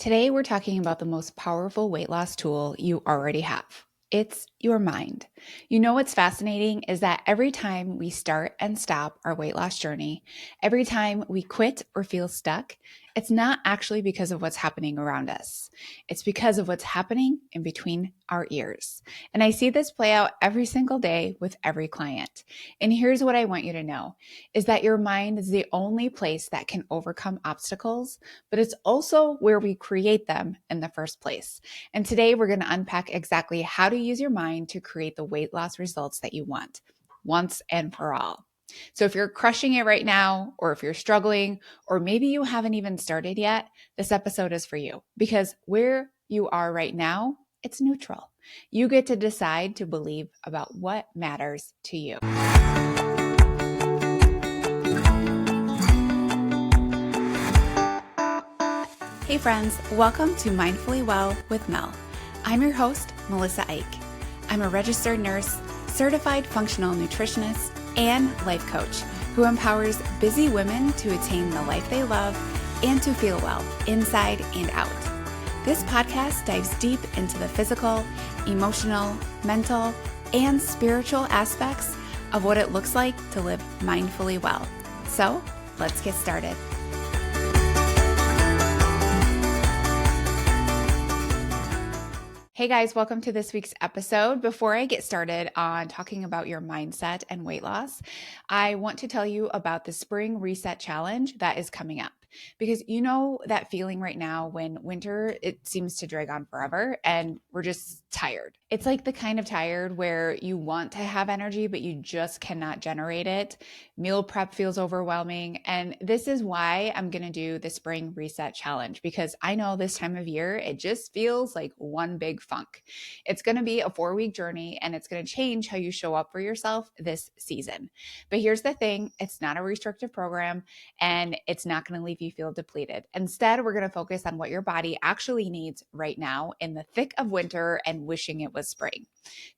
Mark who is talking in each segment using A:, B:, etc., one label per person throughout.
A: Today, we're talking about the most powerful weight loss tool you already have. It's your mind. You know what's fascinating is that every time we start and stop our weight loss journey, every time we quit or feel stuck, it's not actually because of what's happening around us. It's because of what's happening in between our ears. And I see this play out every single day with every client. And here's what I want you to know is that your mind is the only place that can overcome obstacles, but it's also where we create them in the first place. And today we're going to unpack exactly how to use your mind to create the weight loss results that you want once and for all. So if you're crushing it right now, or if you're struggling, or maybe you haven't even started yet, this episode is for you because where you are right now, it's neutral. You get to decide to believe about what matters to you. Hey friends, welcome to Mindfully Well with Mel. I'm your host, Melissa Eich. I'm a registered nurse, certified functional nutritionist, and life coach who empowers busy women to attain the life they love and to feel well inside and out. This podcast dives deep into the physical, emotional, mental, and spiritual aspects of what it looks like to live mindfully well. So let's get started. Hey guys, welcome to this week's episode. Before I get started on talking about your mindset and weight loss, I want to tell you about the Spring Reset Challenge that is coming up. Because you know that feeling right now when winter, it seems to drag on forever and we're just tired. It's like the kind of tired where you want to have energy, but you just cannot generate it. Meal prep feels overwhelming. And this is why I'm going to do the Spring Reset Challenge, because I know this time of year, it just feels like one big funk. It's going to be a 4-week journey and it's going to change how you show up for yourself this season. But here's the thing, it's not a restrictive program and it's not going to leave you feel depleted. Instead, we're going to focus on what your body actually needs right now in the thick of winter and wishing it was spring.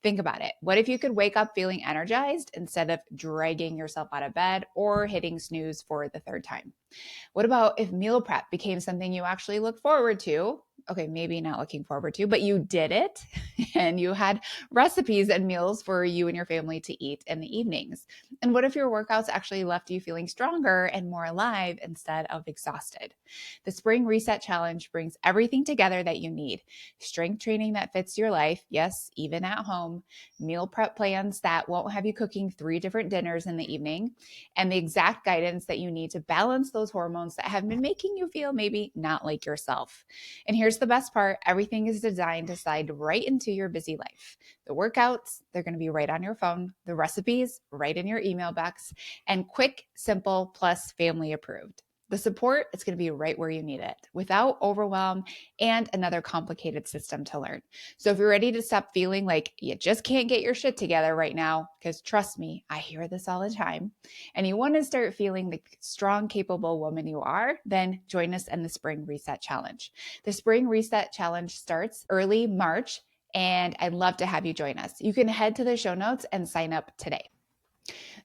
A: Think about it. What if you could wake up feeling energized instead of dragging yourself out of bed or hitting snooze for the third time? What about if meal prep became something you actually look forward to? Okay, maybe not looking forward to, but you did it and you had recipes and meals for you and your family to eat in the evenings. And what if your workouts actually left you feeling stronger and more alive instead of exhausted? The Spring Reset Challenge brings everything together that you need. Strength training that fits your life, yes, even at home, meal prep plans that won't have you cooking 3 different dinners in the evening, and the exact guidance that you need to balance those hormones that have been making you feel maybe not like yourself. And here's the best part, everything is designed to slide right into your busy life. The workouts, they're going to be right on your phone, the recipes right in your email box, and quick, simple, plus family approved. The support is going to be right where you need it without overwhelm and another complicated system to learn. So if you're ready to stop feeling like you just can't get your shit together right now, because trust me, I hear this all the time, and you want to start feeling the strong, capable woman you are, then join us in the Spring Reset Challenge. The Spring Reset Challenge starts early March, and I'd love to have you join us. You can head to the show notes and sign up today.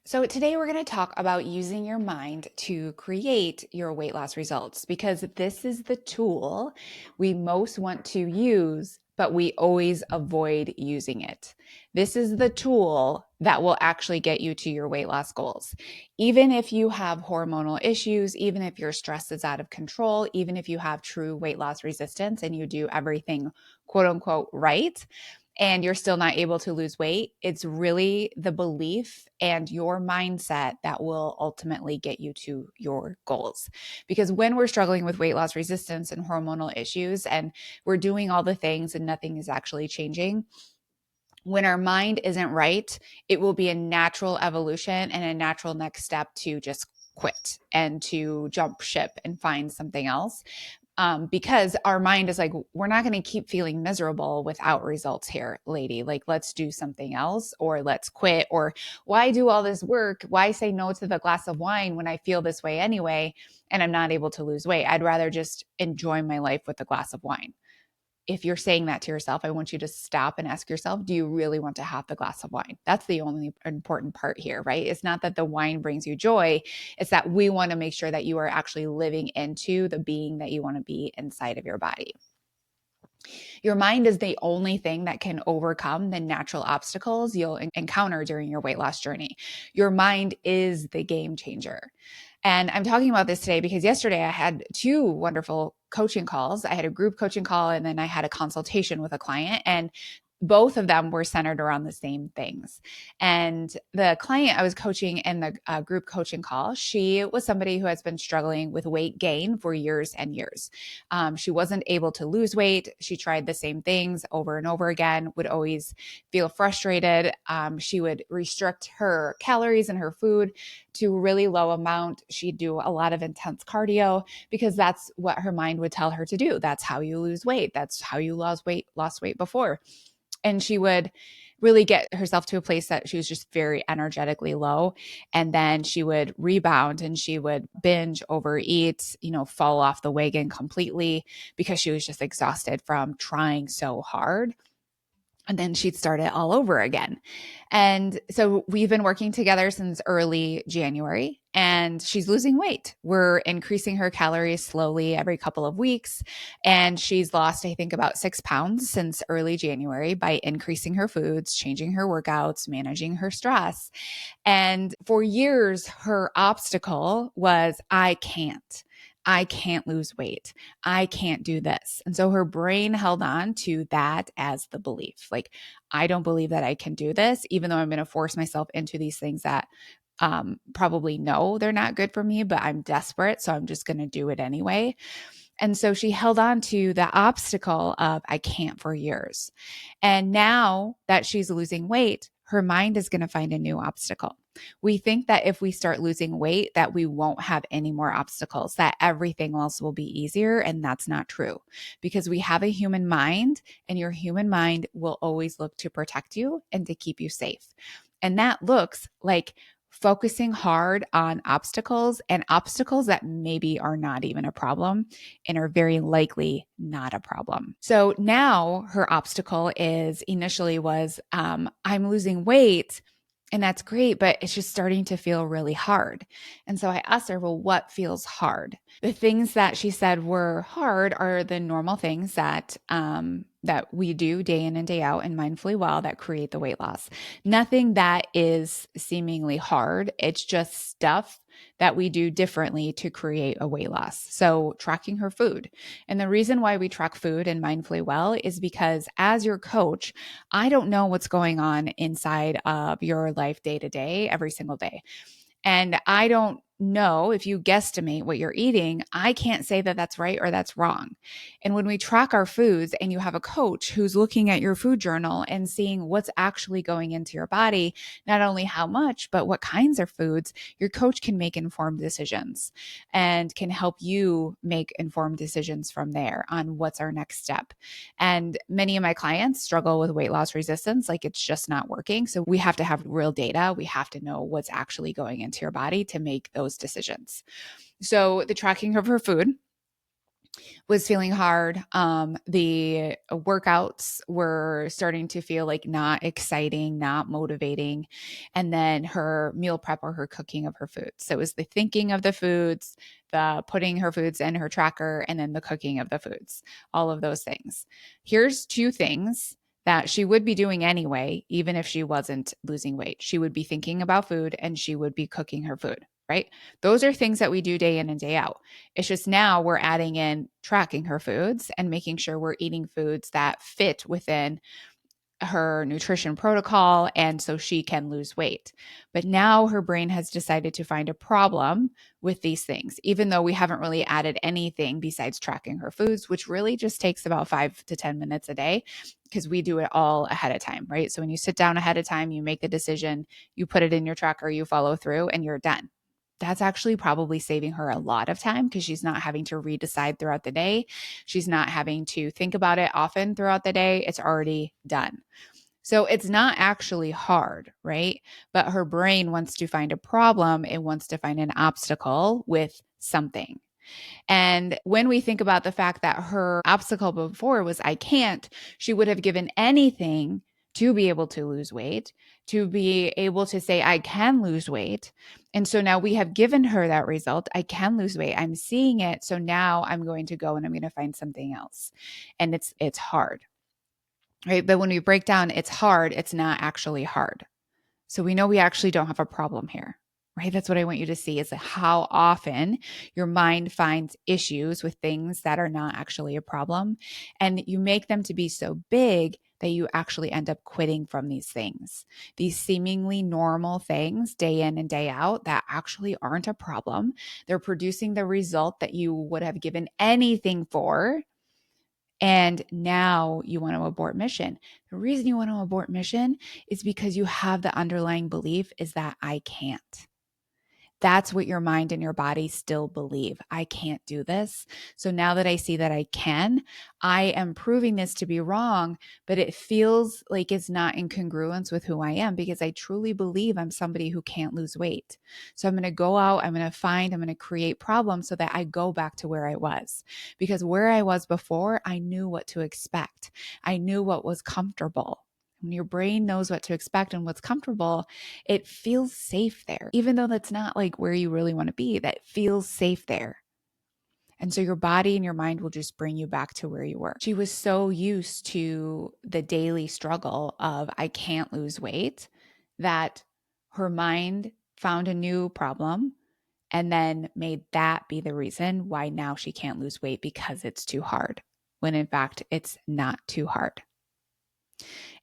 A: So today we're going to talk about using your mind to create your weight loss results, because this is the tool we most want to use, but we always avoid using it. This is the tool that will actually get you to your weight loss goals. Even if you have hormonal issues, even if your stress is out of control, even if you have true weight loss resistance and you do everything quote unquote right, and you're still not able to lose weight, it's really the belief and your mindset that will ultimately get you to your goals. Because when we're struggling with weight loss resistance and hormonal issues, and we're doing all the things and nothing is actually changing, when our mind isn't right, it will be a natural evolution and a natural next step to just quit and to jump ship and find something else. Because our mind is like, we're not going to keep feeling miserable without results here, lady. Like, let's do something else, or let's quit, or why do all this work? Why say no to the glass of wine when I feel this way anyway, and I'm not able to lose weight? I'd rather just enjoy my life with a glass of wine. if you're saying that to yourself, I want you to stop and ask yourself, do you really want to have the glass of wine? That's the only important part here, right? It's not that the wine brings you joy. It's that we want to make sure that you are actually living into the being that you want to be inside of your body. Your mind is the only thing that can overcome the natural obstacles you'll encounter during your weight loss journey. Your mind is the game changer. And I'm talking about this today because yesterday I had two wonderful coaching calls. I had a group coaching call and then I had a consultation with a client. And both of them were centered around the same things. And the client I was coaching in the group coaching call, she was somebody who has been struggling with weight gain for years and years. She wasn't able to lose weight. She tried the same things over and over again, would always feel frustrated. She would restrict her calories and her food to a really low amount. She'd do a lot of intense cardio because that's what her mind would tell her to do. That's how you lose weight. That's how you lost weight before. And she would really get herself to a place that she was just very energetically low. And then she would rebound and she would binge, overeat, fall off the wagon completely because she was just exhausted from trying so hard. And then she'd start it all over again. And so we've been working together since early January and she's losing weight. We're increasing her calories slowly every couple of weeks. And she's lost, I think, about 6 pounds since early January by increasing her foods, changing her workouts, managing her stress. And for years, her obstacle was, I can't lose weight. I can't do this. And so her brain held on to that as the belief. Like, I don't believe that I can do this, even though I'm going to force myself into these things that probably know they're not good for me, but I'm desperate. So I'm just going to do it anyway. And so she held on to the obstacle of I can't for years. And now that she's losing weight, her mind is going to find a new obstacle. We think that if we start losing weight, that we won't have any more obstacles, that everything else will be easier. And that's not true because we have a human mind and your human mind will always look to protect you and to keep you safe. And that looks like focusing hard on obstacles and obstacles that maybe are not even a problem and are very likely not a problem. So now her obstacle is initially was, I'm losing weight. And that's great, but it's just starting to feel really hard. And so I asked her, well, what feels hard? The things that she said were hard are the normal things that we do day in and day out and mindfully well that create the weight loss. Nothing that is seemingly hard. It's just stuff that we do differently to create a weight loss. So tracking her food. And the reason why we track food and mindfully well is because as your coach, I don't know what's going on inside of your life day to day, every single day. And I don't know if you guesstimate what you're eating, I can't say that that's right or that's wrong. And when we track our foods and you have a coach who's looking at your food journal and seeing what's actually going into your body, not only how much, but what kinds of foods, your coach can make informed decisions and can help you make informed decisions from there on what's our next step. And many of my clients struggle with weight loss resistance, like it's just not working. So we have to have real data. We have to know what's actually going into your body to make those decisions. So the tracking of her food was feeling hard. The workouts were starting to feel like not exciting, not motivating. And then her meal prep or her cooking of her foods. So it was the thinking of the foods, the putting her foods in her tracker, and then the cooking of the foods, all of those things. Here's two things that she would be doing anyway, even if she wasn't losing weight. She would be thinking about food and she would be cooking her food, right? Those are things that we do day in and day out. It's just now we're adding in tracking her foods and making sure we're eating foods that fit within her nutrition protocol and so she can lose weight. But now her brain has decided to find a problem with these things, even though we haven't really added anything besides tracking her foods, which really just takes about 5 to 10 minutes a day because we do it all ahead of time, right? So when you sit down ahead of time, you make the decision, you put it in your tracker, you follow through, and you're done. That's actually probably saving her a lot of time because she's not having to redecide throughout the day. She's not having to think about it often throughout the day. It's already done. So it's not actually hard, right? But her brain wants to find a problem. It wants to find an obstacle with something. And when we think about the fact that her obstacle before was, I can't, she would have given anything to be able to lose weight, to be able to say, I can lose weight. And so now we have given her that result. I can lose weight. I'm seeing it. So now I'm going to go and I'm going to find something else. And it's hard, right? But when we break down, it's hard, it's not actually hard. So we know we actually don't have a problem here, right? That's what I want you to see is how often your mind finds issues with things that are not actually a problem. And you make them to be so big that you actually end up quitting from these things, these seemingly normal things day in and day out that actually aren't a problem. They're producing the result that you would have given anything for. And now you want to abort mission. The reason you want to abort mission is because you have the underlying belief is that I can't. That's what your mind and your body still believe. I can't do this. So now that I see that I can, I am proving this to be wrong, but it feels like it's not in congruence with who I am because I truly believe I'm somebody who can't lose weight. So I'm going to go out, I'm going to create problems so that I go back to where I was. Because where I was before, I knew what to expect. I knew what was comfortable. When your brain knows what to expect and what's comfortable, it feels safe there. Even though that's not like where you really want to be, that feels safe there. And so your body and your mind will just bring you back to where you were. She was so used to the daily struggle of, I can't lose weight, that her mind found a new problem and then made that be the reason why now she can't lose weight because it's too hard, when in fact, it's not too hard.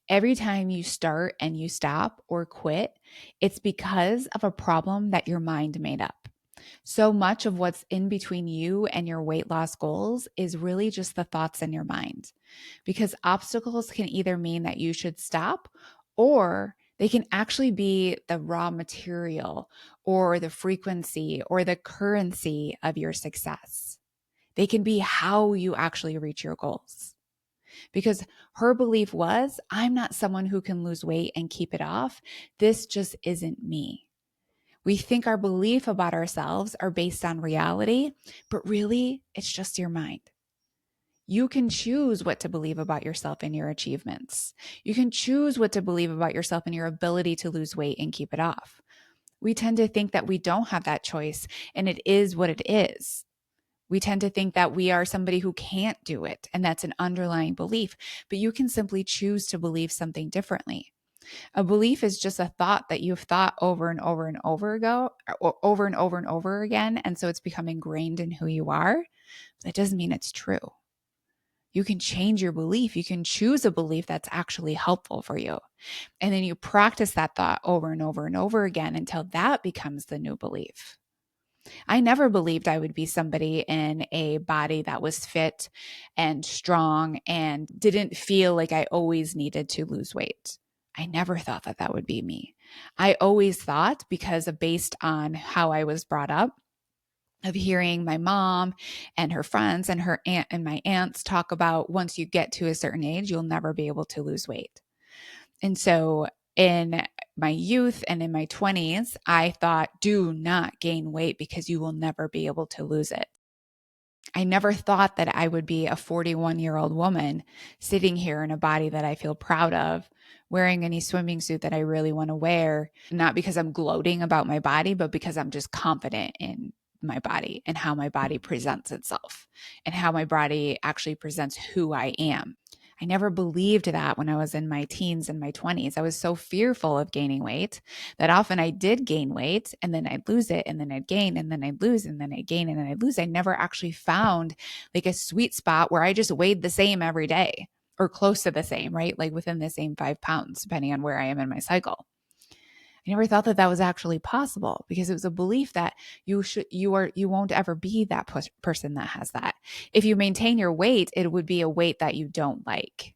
A: Every time you start and you stop or quit, it's because of a problem that your mind made up. So much of what's in between you and your weight loss goals is really just the thoughts in your mind. Because obstacles can either mean that you should stop, or they can actually be the raw material or the frequency or the currency of your success. They can be how you actually reach your goals. Because her belief was, I'm not someone who can lose weight and keep it off. This just isn't me. We think our belief about ourselves are based on reality, but really it's just your mind. You can choose what to believe about yourself and your achievements. You can choose what to believe about yourself and your ability to lose weight and keep it off. We tend to think that we don't have that choice, and it is what it is. We tend to think that we are somebody who can't do it, and that's an underlying belief, but you can simply choose to believe something differently. A belief is just a thought that you've thought over and over and over over and over and over again, and so it's become ingrained in who you are. That doesn't mean it's true. You can change your belief. You can choose a belief that's actually helpful for you. And then you practice that thought over and over and over again until that becomes the new belief. I never believed I would be somebody in a body that was fit and strong and didn't feel like I always needed to lose weight. I never thought that that would be me. I always thought, because of based on how I was brought up, of hearing my mom and her friends and her aunt and my aunts talk about, once you get to a certain age, you'll never be able to lose weight. And so in my youth and in my 20s, I thought, do not gain weight because you will never be able to lose it. I never thought that I would be a 41-year-old woman sitting here in a body that I feel proud of, wearing any swimming suit that I really want to wear, not because I'm gloating about my body, but because I'm just confident in my body and how my body presents itself and how my body actually presents who I am. I never believed that when I was in my teens and my 20s. I was so fearful of gaining weight that often I did gain weight and then I'd lose it and then I'd gain and then I'd lose and then I'd gain and then I'd lose. I never actually found like a sweet spot where I just weighed the same every day or close to the same, right? Like within the same 5 pounds, depending on where I am in my cycle. I never thought that that was actually possible because it was a belief that you won't ever be that person that has that. If you maintain your weight, it would be a weight that you don't like.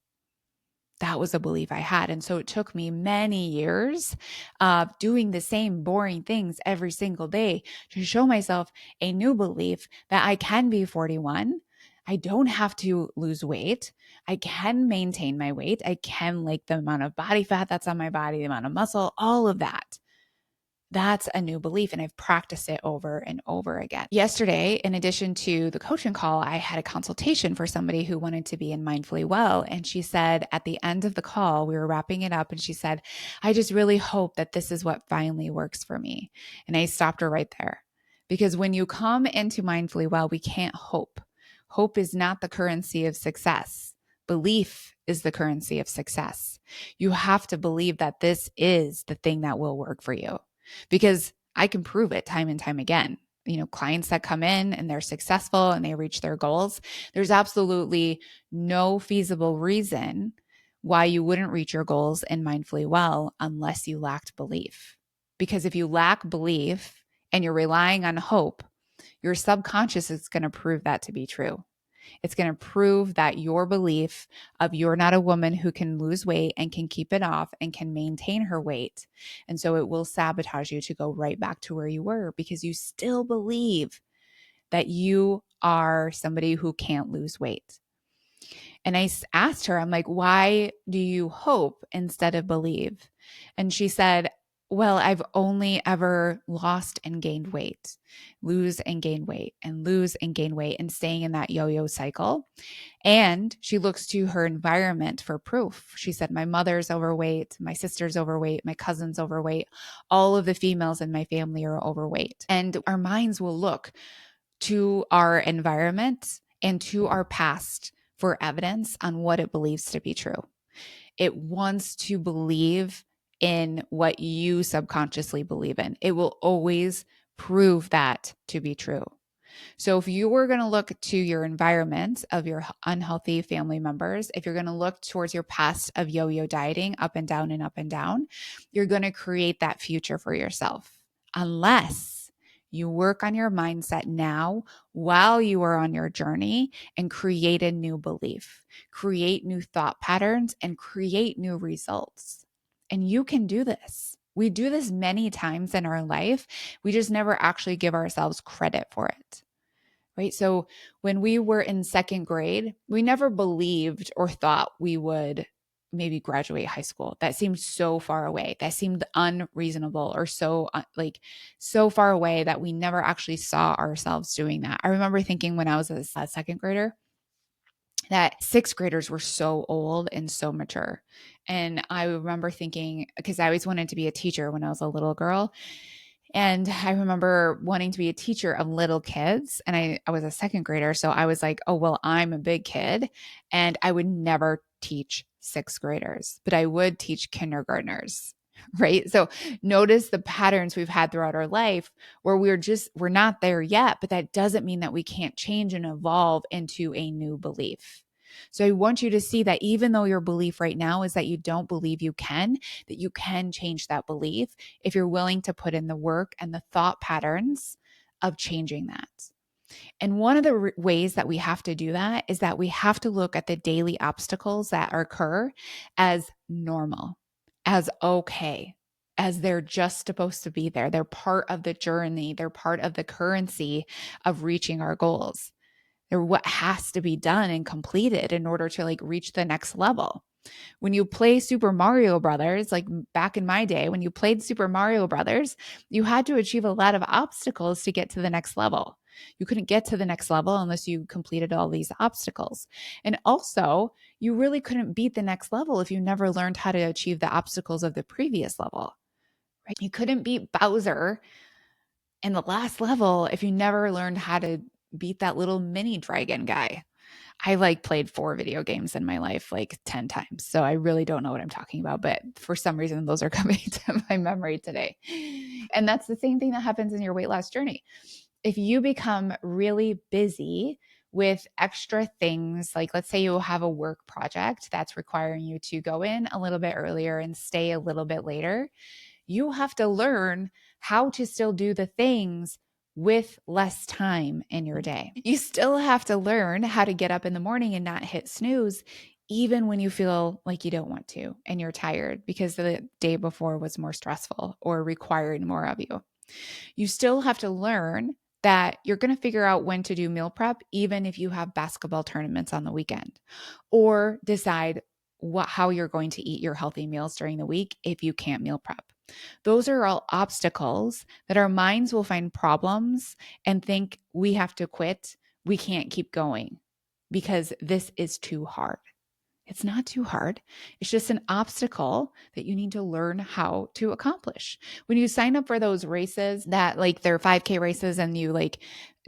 A: That was a belief I had. And so it took me many years of doing the same boring things every single day to show myself a new belief that I can be 41. I don't have to lose weight. I can maintain my weight. I can like the amount of body fat that's on my body, the amount of muscle, all of that. That's a new belief. And I've practiced it over and over again. Yesterday, in addition to the coaching call, I had a consultation for somebody who wanted to be in Mindfully Well. And she said at the end of the call, we were wrapping it up, and she said, I just really hope that this is what finally works for me. And I stopped her right there. Because when you come into Mindfully Well, we can't hope. Hope is not the currency of success. Belief is the currency of success. You have to believe that this is the thing that will work for you, because I can prove it time and time again. Clients that come in and they're successful and they reach their goals, there's absolutely no feasible reason why you wouldn't reach your goals in Mindfully Well unless you lacked belief. Because if you lack belief and you're relying on hope, your subconscious is going to prove that to be true. It's going to prove that your belief of you're not a woman who can lose weight and can keep it off and can maintain her weight. And so it will sabotage you to go right back to where you were, because you still believe that you are somebody who can't lose weight. And I asked her, I'm like, why do you hope instead of believe? And she said, well, I've only ever lost and gained weight, lose and gain weight, and lose and gain weight, and staying in that yo-yo cycle. And she looks to her environment for proof. She said, my mother's overweight, my sister's overweight, my cousin's overweight, all of the females in my family are overweight. And our minds will look to our environment and to our past for evidence on what it believes to be true. It wants to believe in what you subconsciously believe in. It will always prove that to be true. So if you were going to look to your environment of your unhealthy family members, if you're going to look towards your past of yo-yo dieting, up and down and up and down, you're going to create that future for yourself, unless you work on your mindset now while you are on your journey and create a new belief, create new thought patterns, and create new results. And you can do this. We do this many times in our life. We just never actually give ourselves credit for it. Right? So when we were in second grade, we never believed or thought we would maybe graduate high school. That seemed so far away. That seemed unreasonable, or so so far away that we never actually saw ourselves doing that. I remember thinking when I was a second grader that sixth graders were so old and so mature. And I remember thinking, because I always wanted to be a teacher when I was a little girl. And I remember wanting to be a teacher of little kids. And I was a second grader. So I was like, oh, well, I'm a big kid. And I would never teach sixth graders, but I would teach kindergartners. Right. So notice the patterns we've had throughout our life where we're not there yet, but that doesn't mean that we can't change and evolve into a new belief. So I want you to see that even though your belief right now is that you don't believe you can, that you can change that belief if you're willing to put in the work and the thought patterns of changing that. And one of the ways that we have to do that is that we have to look at the daily obstacles that occur as normal, as okay, as they're just supposed to be there. They're part of the journey. They're part of the currency of reaching our goals. They're what has to be done and completed in order to reach the next level. When you play Super Mario Brothers, like back in my day, when you played Super Mario Brothers, you had to achieve a lot of obstacles to get to the next level. You couldn't get to the next level unless you completed all these obstacles. And also, you really couldn't beat the next level if you never learned how to achieve the obstacles of the previous level. Right? You couldn't beat Bowser in the last level if you never learned how to beat that little mini dragon guy. I played 4 video games in my life 10 times. So I really don't know what I'm talking about, but for some reason those are coming to my memory today. And that's the same thing that happens in your weight loss journey. If you become really busy with extra things, like let's say you have a work project that's requiring you to go in a little bit earlier and stay a little bit later, you have to learn how to still do the things with less time in your day. You still have to learn how to get up in the morning and not hit snooze, even when you feel like you don't want to and you're tired because the day before was more stressful or required more of you. You still have to learn that you're going to figure out when to do meal prep, even if you have basketball tournaments on the weekend, or decide how you're going to eat your healthy meals during the week if you can't meal prep. Those are all obstacles that our minds will find problems and think we have to quit. We can't keep going because this is too hard. It's not too hard. It's just an obstacle that you need to learn how to accomplish. When you sign up for those races that like they're 5K races and you like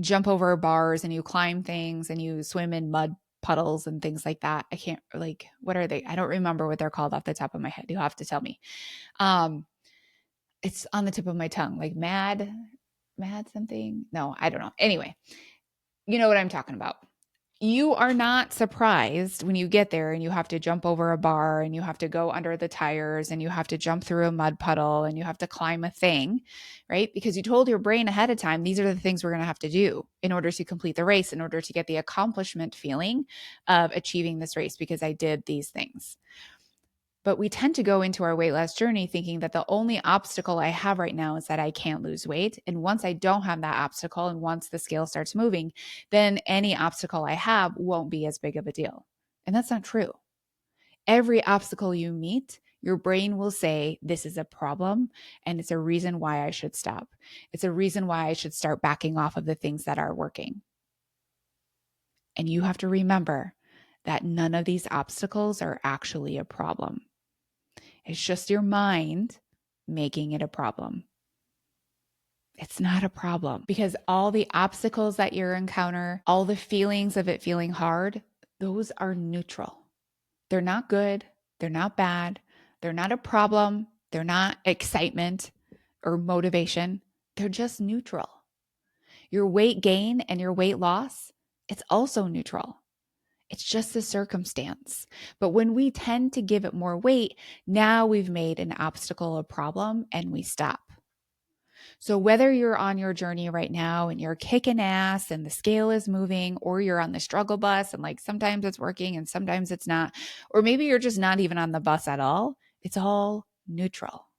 A: jump over bars and you climb things and you swim in mud puddles and things like that. I can't like what are they? I don't remember what they're called off the top of my head. You'll have to tell me. Um it's on the tip of my tongue, like mad something. No, I don't know. Anyway, you know what I'm talking about. You are not surprised when you get there and you have to jump over a bar and you have to go under the tires and you have to jump through a mud puddle and you have to climb a thing, right? Because you told your brain ahead of time, these are the things we're going to have to do in order to complete the race, in order to get the accomplishment feeling of achieving this race because I did these things. But we tend to go into our weight loss journey thinking that the only obstacle I have right now is that I can't lose weight. And once I don't have that obstacle and once the scale starts moving, then any obstacle I have won't be as big of a deal. And that's not true. Every obstacle you meet, your brain will say, this is a problem and it's a reason why I should stop. It's a reason why I should start backing off of the things that are working. And you have to remember that none of these obstacles are actually a problem. It's just your mind making it a problem. It's not a problem because all the obstacles that you encounter, all the feelings of it feeling hard, those are neutral. They're not good. They're not bad. They're not a problem. They're not excitement or motivation. They're just neutral. Your weight gain and your weight loss, it's also neutral. It's just a circumstance. But when we tend to give it more weight, now we've made an obstacle a problem and we stop. So whether you're on your journey right now and you're kicking ass and the scale is moving, or you're on the struggle bus and like sometimes it's working and sometimes it's not, or maybe you're just not even on the bus at all, it's all neutral.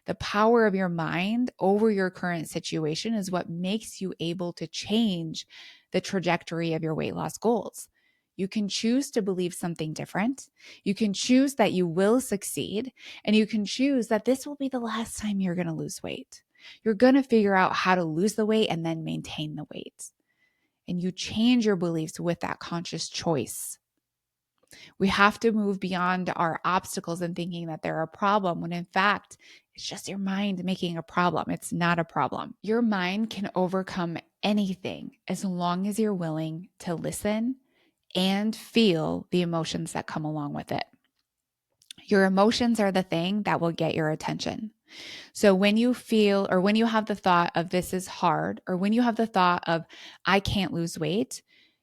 A: The power of your mind over your current situation is what makes you able to change the trajectory of your weight loss goals. You can choose to believe something different. You can choose that you will succeed, and you can choose that this will be the last time you're going to lose weight. You're going to figure out how to lose the weight and then maintain the weight. And you change your beliefs with that conscious choice. We have to move beyond our obstacles and thinking that they're a problem when in fact, it's just your mind making a problem. It's not a problem. Your mind can overcome anything as long as you're willing to listen and feel the emotions that come along with it. Your emotions are the thing that will get your attention. So when you feel, or when you have the thought of this is hard, or when you have the thought of I can't lose weight,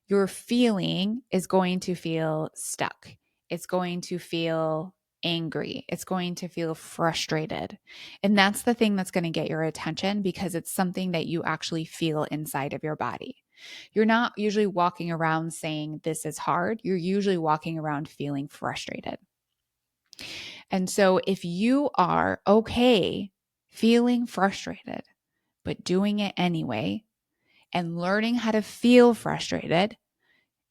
A: your feeling is going to feel stuck. It's going to feel angry. It's going to feel frustrated. And that's the thing that's going to get your attention because it's something that you actually feel inside of your body. You're not usually walking around saying this is hard. You're usually walking around feeling frustrated. And so if you are okay feeling frustrated, but doing it anyway, and learning how to feel frustrated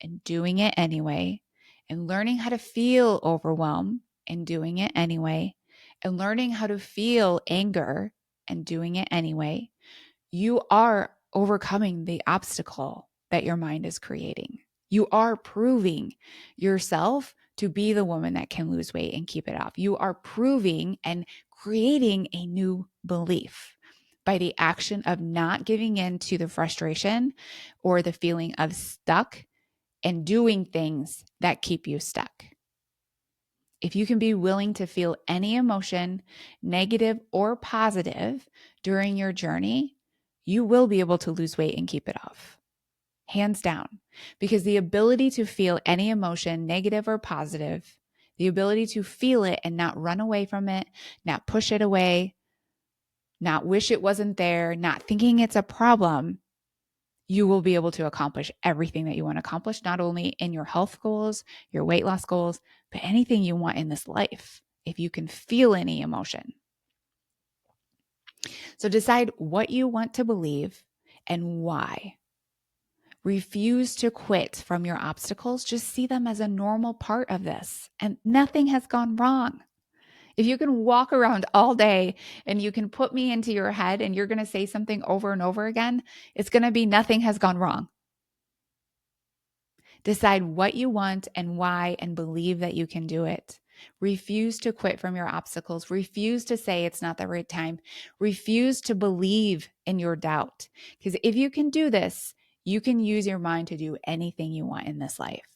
A: and doing it anyway, and learning how to feel overwhelmed and doing it anyway, and learning how to feel anger and doing it anyway, you are overcoming the obstacle that your mind is creating. You are proving yourself to be the woman that can lose weight and keep it off. You are proving and creating a new belief by the action of not giving in to the frustration or the feeling of stuck and doing things that keep you stuck. If you can be willing to feel any emotion, negative or positive, during your journey, you will be able to lose weight and keep it off. Hands down. Because the ability to feel any emotion, negative or positive, the ability to feel it and not run away from it, not push it away, not wish it wasn't there, not thinking it's a problem, you will be able to accomplish everything that you want to accomplish, not only in your health goals, your weight loss goals, but anything you want in this life, if you can feel any emotion. So decide what you want to believe and why. Refuse to quit from your obstacles. Just see them as a normal part of this, and nothing has gone wrong. If you can walk around all day and you can put me into your head and you're going to say something over and over again, it's going to be nothing has gone wrong. Decide what you want and why and believe that you can do it. Refuse to quit from your obstacles. Refuse to say it's not the right time. Refuse to believe in your doubt. Because if you can do this, you can use your mind to do anything you want in this life.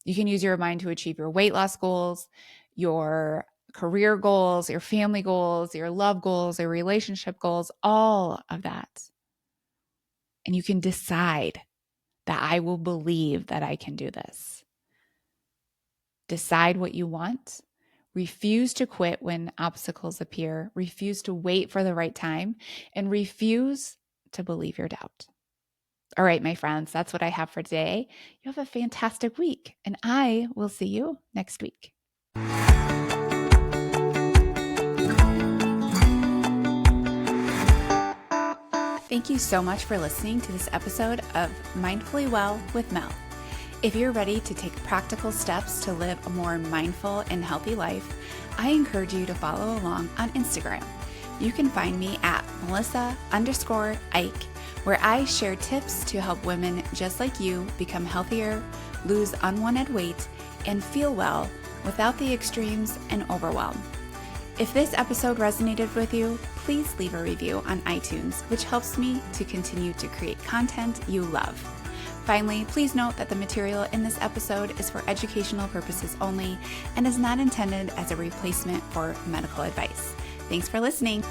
A: You can use your mind to achieve your weight loss goals, your career goals, your family goals, your love goals, your relationship goals, all of that. And you can decide that I will believe that I can do this. Decide what you want. Refuse to quit when obstacles appear. Refuse to wait for the right time, and refuse to believe your doubt. All right, my friends, that's what I have for today. You have a fantastic week, and I will see you next week. Thank you so much for listening to this episode of Mindfully Well with Mel. If you're ready to take practical steps to live a more mindful and healthy life, I encourage you to follow along on Instagram. You can find me at Melissa_Eich, where I share tips to help women just like you become healthier, lose unwanted weight, and feel well without the extremes and overwhelm. If this episode resonated with you, please leave a review on iTunes, which helps me to continue to create content you love. Finally, please note that the material in this episode is for educational purposes only and is not intended as a replacement for medical advice. Thanks for listening.